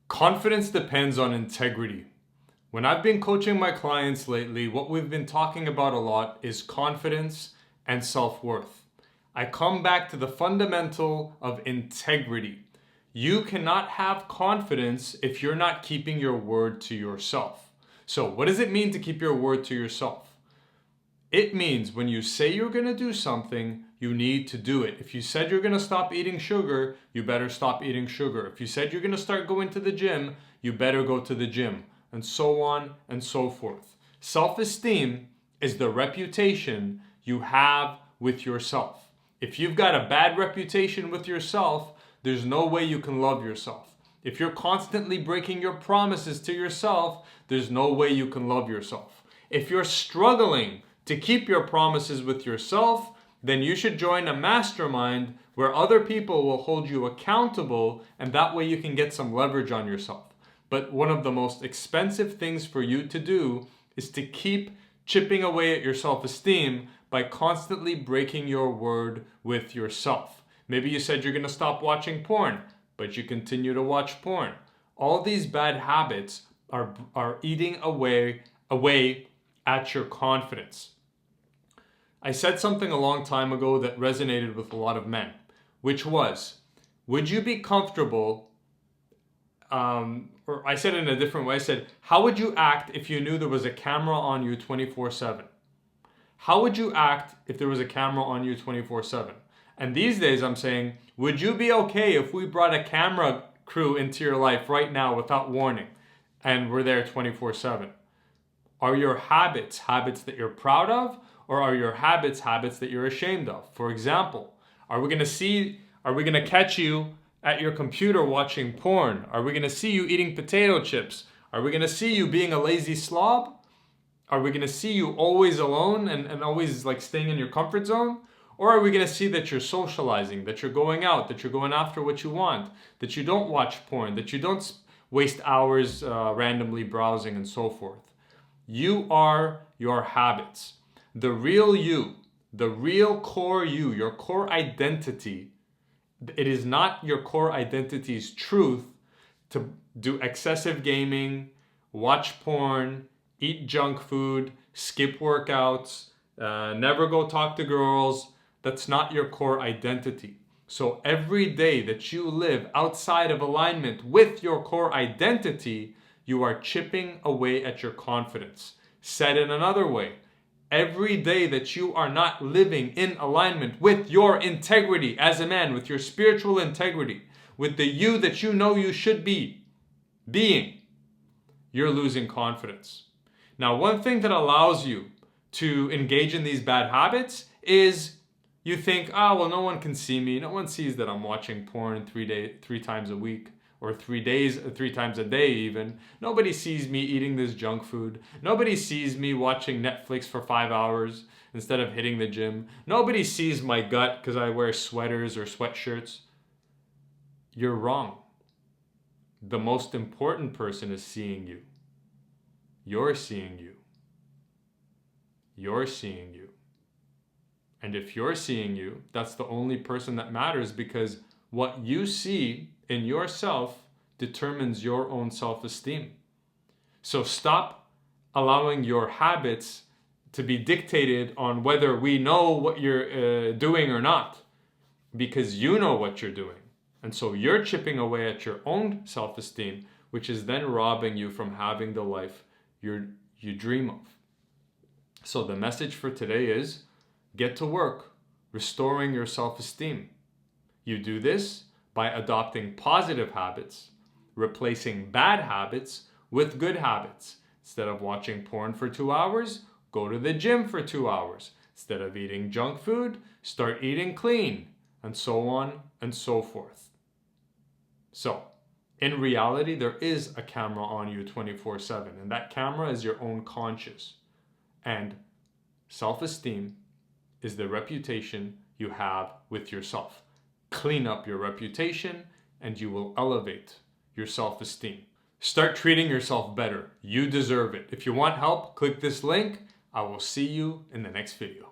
Confidence depends on integrity. When I've been coaching my clients lately, what we've been talking about a lot is confidence and self-worth. I come back to the fundamental of integrity. You cannot have confidence if you're not keeping your word to yourself. So what does it mean to keep your word to yourself? It means when you say you're going to do something, you need to do it. If you said you're going to stop eating sugar, you better stop eating sugar. If you said you're going to start going to the gym, you better go to the gym, and so on and so forth. Self-esteem is the reputation you have with yourself. If you've got a bad reputation with yourself, there's no way you can love yourself. If you're constantly breaking your promises to yourself, there's no way you can love yourself. If you're struggling to keep your promises with yourself, then you should join a mastermind where other people will hold you accountable, and that way you can get some leverage on yourself. But one of the most expensive things for you to do is to keep chipping away at your self-esteem by constantly breaking your word with yourself. Maybe you said you're going to stop watching porn, but you continue to watch porn. All these bad habits are eating away at your confidence. I said something a long time ago that resonated with a lot of men, which was, would you be comfortable, or I said it in a different way, I said, how would you act if you knew there was a camera on you 24/7? How would you act if there was a camera on you 24/7? And these days I'm saying, would you be okay if we brought a camera crew into your life right now without warning, and we're there 24/7? Are your habits that you're proud of, or are your habits that you're ashamed of? For example, are we going to catch you at your computer watching porn? Are we going to see you eating potato chips? Are we going to see you being a lazy slob? Are we going to see you always alone and always like staying in your comfort zone? Or are we going to see that you're socializing, that you're going out, that you're going after what you want, that you don't watch porn, that you don't waste hours randomly browsing and so forth? You are your habits. The real you, the real core you, your core identity, it is not your core identity's truth to do excessive gaming, watch porn, eat junk food, skip workouts, never go talk to girls. That's not your core identity. So every day that you live outside of alignment with your core identity, you are chipping away at your confidence. Said in another way, every day that you are not living in alignment with your integrity as a man, with your spiritual integrity, with the you that you know you should be being, you're losing confidence. Now, one thing that allows you to engage in these bad habits is you think, well, no one can see me. No one sees that I'm watching porn 3 times a week, or 3 times a day even. Nobody sees me eating this junk food. Nobody sees me watching Netflix for 5 hours instead of hitting the gym. Nobody sees my gut because I wear sweaters or sweatshirts. You're wrong. The most important person is seeing you. You're seeing you. You're seeing you. And if you're seeing you, that's the only person that matters, because what you see in yourself determines your own self-esteem. So stop allowing your habits to be dictated on whether we know what you're doing or not, because you know what you're doing. And so you're chipping away at your own self-esteem, which is then robbing you from having the life you dream of. So the message for today is, get to work restoring your self-esteem. You do this by adopting positive habits, replacing bad habits with good habits. Instead of watching porn for 2 hours, go to the gym for 2 hours. Instead of eating junk food, start eating clean, and so on and so forth. So, in reality, there is a camera on you 24/7, and that camera is your own conscious. And self-esteem is the reputation you have with yourself. Clean up your reputation and you will elevate your self-esteem. Start treating yourself better. You deserve it. If you want help, click this link. I will see you in the next video.